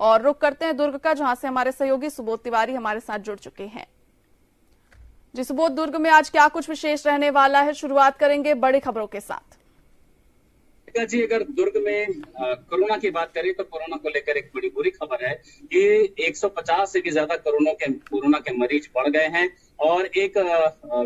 और रुख करते हैं दुर्ग का, जहां से हमारे सहयोगी सुबोध तिवारी हमारे साथ जुड़ चुके हैं। जी सुबोध, दुर्ग में आज क्या कुछ विशेष रहने वाला है? शुरुआत करेंगे बड़ी खबरों के साथ। जी, अगर दुर्ग में कोरोना की बात करें तो कोरोना को लेकर एक बड़ी बुरी खबर है कि 150 से भी ज्यादा कोरोना के मरीज बढ़ गए हैं और एक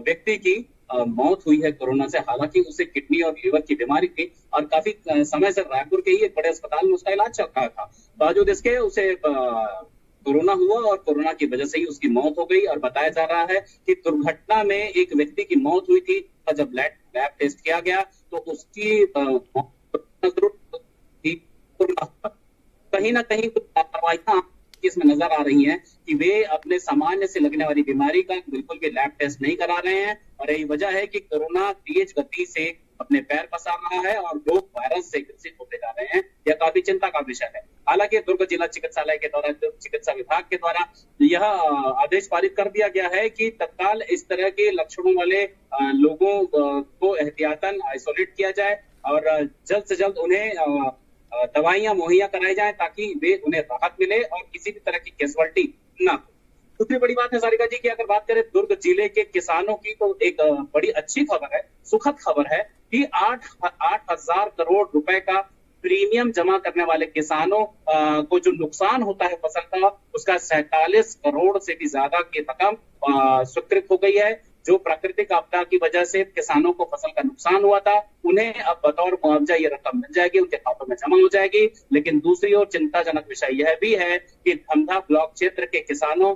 व्यक्ति की मौत हुई है कोरोना से। हालांकि उसे किडनी और लीवर की बीमारी थी और काफी समय से रायपुर के ही एक बड़े अस्पताल में उसका इलाज चल रहा था। बावजूद इसके उसे कोरोना हुआ और कोरोना की वजह से ही उसकी मौत हो गई। और बताया जा रहा है कि दुर्घटना में एक व्यक्ति की मौत हुई थी, जब लैब टेस्ट किया गया तो उसकी कहीं ना कहीं कुछ लापरवाहियां इसमें नजर आ रही हैं कि वे अपने सामान्य से लगने वाली बीमारी का बिल्कुल भी लैब टेस्ट नहीं करा रहे हैं। और यही वजह है कि कोरोना तेज गति से अपने पैर पसार रहा है और लोग वायरस से ग्रसित होते जा रहे हैं। यह काफी चिंता का विषय है। हालांकि दुर्ग जिला चिकित्सालय के द्वारा, चिकित्सा विभाग के द्वारा यह आदेश पारित कर दिया गया है कि तत्काल इस तरह के लक्षणों वाले लोगों को एहतियातन आइसोलेट किया जाए और जल्द से जल्द उन्हें दवाइयां मुहैया कराई जाए ताकि उन्हें राहत मिले और किसी भी तरह की कैजुअल्टी न हो। दूसरी बड़ी बात है सारिका जी की अगर बात करें दुर्ग जिले के किसानों की, तो एक बड़ी अच्छी खबर है, सुखद खबर है कि 8,000 करोड़ रुपए का प्रीमियम जमा करने वाले किसानों को जो नुकसान होता है फसल का, उसका 47 करोड़ से भी ज्यादा की रकम स्वीकृत हो गई है। जो प्राकृतिक आपदा की वजह से किसानों को फसल का नुकसान हुआ था, उन्हें अब बतौर मुआवजा ये रकम मिल जाएगी, उनके खातों में जमा हो जाएगी। लेकिन दूसरी ओर चिंताजनक विषय यह भी है कि धमधा ब्लॉक क्षेत्र के किसानों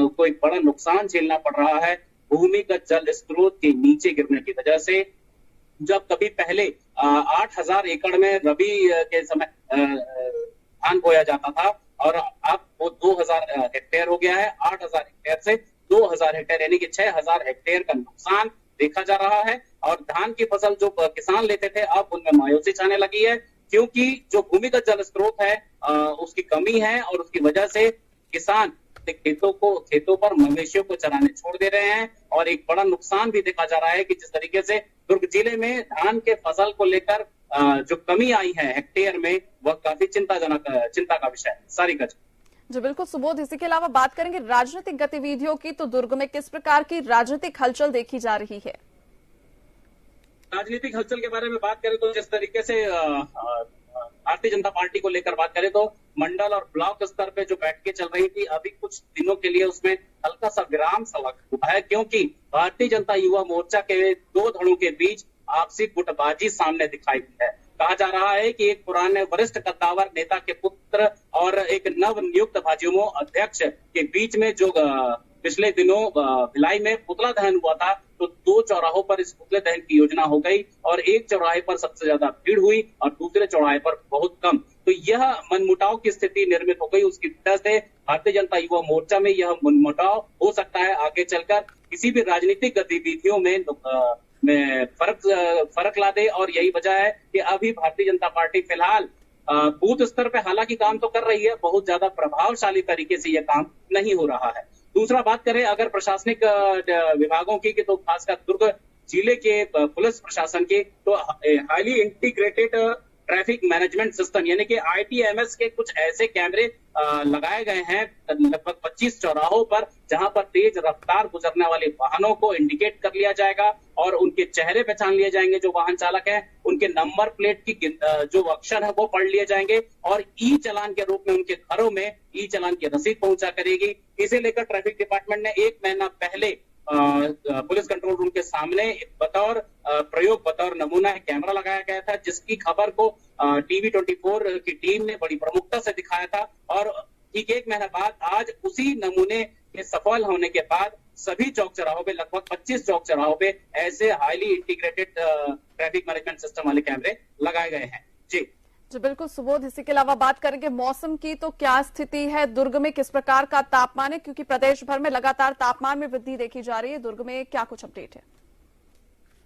को एक बड़ा नुकसान झेलना पड़ रहा है भूमिगत जल स्रोत के नीचे गिरने की वजह से। जब कभी पहले 8,000 एकड़ में रबी के समय धान बोया जाता था और अब वो 2,000 हेक्टेयर हो गया है। 8,000 हेक्टेयर से 2,000 हेक्टेयर यानी कि 6,000 हेक्टेयर का नुकसान देखा जा रहा है। और धान की फसल जो किसान लेते थे अब उनमें मायूसी छाने लगी है, क्योंकि जो भूमिगत जल स्रोत है उसकी कमी है और उसकी वजह से किसान खेतों पर मवेशियों को चराने छोड़ दे रहे हैं। और एक बड़ा नुकसान भी देखा जा रहा है कि जिस तरीके से दुर्ग जिले में धान के फसल को लेकर जो कमी आई है हेक्टेयर में, वह काफी चिंता का विषय है। सारी गज जी बिल्कुल सुबोध, इसी के अलावा बात करेंगे राजनीतिक गतिविधियों की, तो दुर्ग में किस प्रकार की राजनीतिक हलचल देखी जा रही है? राजनीतिक हलचल के बारे में बात करें तो जिस तरीके से भारतीय जनता पार्टी को लेकर बात करें तो मंडल और ब्लॉक स्तर पे जो बैठकें चल रही थी, अभी कुछ दिनों के लिए उसमें हल्का सा विराम सा लग हुआ है, क्योंकि भारतीय जनता युवा मोर्चा के दो धड़ों के बीच आपसी गुटबाजी सामने दिखाई दी है। कहा जा रहा है कि एक पुराने वरिष्ठ कद्दावर नेता के पुत्र और एक नव नियुक्त भाजयुमो अध्यक्ष के बीच में जो पिछले दिनों भिलाई में पुतला दहन हुआ था, तो 2 चौराहों पर इस पुतले दहन की योजना हो गई और एक चौराहे पर सबसे ज्यादा भीड़ हुई और दूसरे चौराहे पर बहुत कम। तो यह मनमुटाव की स्थिति निर्मित हो गई। उसकी वजह से भारतीय जनता युवा मोर्चा में यह मनमुटाव हो सकता है आगे चलकर किसी भी राजनीतिक गतिविधियों में फर्क ला दे। और यही वजह है कि अभी भारतीय जनता पार्टी फिलहाल बूथ स्तर पे हालांकि काम तो कर रही है, बहुत ज्यादा प्रभावशाली तरीके से यह काम नहीं हो रहा है। दूसरा बात करें अगर प्रशासनिक विभागों की, तो खासकर दुर्ग जिले के पुलिस प्रशासन की, तो highly integrated traffic management system यानी कि ITMS के कुछ ऐसे कैमरे लगाए गए हैं लगभग 25 चौराहों पर, जहां पर तेज रफ्तार गुजरने वाले वाहनों को इंडिकेट कर लिया जाएगा और उनके चेहरे पहचान लिए जाएंगे। जो वाहन चालक है उनके नंबर प्लेट की जो अक्षर है वो पढ़ लिए जाएंगे और ई चालान के रूप में उनके घरों में ई चालान की रसीद पहुंचा करेगी। इसे लेकर ट्रैफिक डिपार्टमेंट ने 1 महीना पहले पुलिस कंट्रोल रूम के सामने बतौर नमूना कैमरा लगाया गया था, जिसकी खबर को TV 24 की टीम ने बड़ी प्रमुखता से दिखाया था। और ठीक 1 महीना बाद आज उसी नमूने के सफल होने के बाद सभी चौक चौराहों पे, लगभग 25 चौक चौराहों पे ऐसे highly integrated traffic management system वाले कैमरे लगाए गए हैं। जी बिल्कुल सुबोध, इसी के अलावा बात करेंगे मौसम की, तो क्या स्थिति है दुर्ग में, किस प्रकार का तापमान है, क्योंकि प्रदेश भर में लगातार तापमान में वृद्धि देखी जा रही है, दुर्ग में क्या कुछ अपडेट है?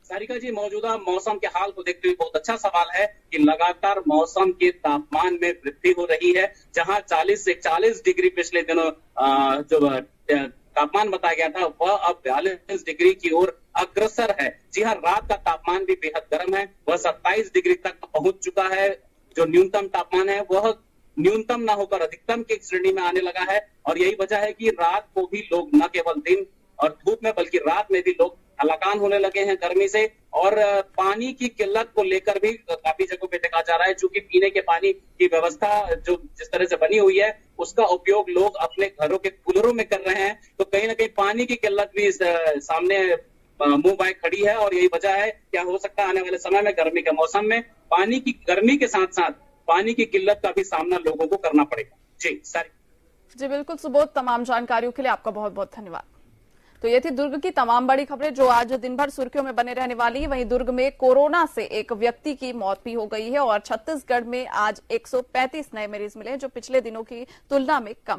सारिका जी, मौजूदा मौसम के हाल को देखते हुए बहुत अच्छा सवाल है कि लगातार मौसम के तापमान में वृद्धि हो रही है। जहां 40 से 40 डिग्री पिछले दिनों जो तापमान बताया गया था, वह अब 42 डिग्री की ओर अग्रसर है। जी हाँ, रात का तापमान भी बेहद गर्म है, वह 27 डिग्री तक पहुंच चुका है। जो न्यूनतम तापमान है वह न्यूनतम ना होकर अधिकतम की श्रेणी में आने लगा है। और यही वजह है कि रात को भी लोग न केवल दिन और धूप में बल्कि रात में भी लोग हलाकान होने लगे हैं गर्मी से। और पानी की किल्लत को लेकर भी काफी जगहों पे देखा जा रहा है, चूंकि पीने के पानी की व्यवस्था जो जिस तरह से बनी हुई है उसका उपयोग लोग अपने घरों के कूलरों में कर रहे हैं, तो कहीं ना कहीं पानी की किल्लत भी सामने मुंह बाय खड़ी है। और यही वजह है, क्या हो सकता है आने वाले समय में गर्मी के मौसम में पानी की गर्मी के साथ साथ पानी की किल्लत का भी सामना लोगों को करना पड़ेगा। जी सारी जी बिल्कुल सुबोध, तमाम जानकारियों के लिए आपका बहुत बहुत धन्यवाद। तो ये थी दुर्ग की तमाम बड़ी खबरें जो आज दिन भर सुर्खियों में बने रहने वाली है। वहीं दुर्ग में कोरोना से एक व्यक्ति की मौत भी हो गई है और छत्तीसगढ़ में आज 135 नए मरीज मिले जो पिछले दिनों की तुलना में कम है।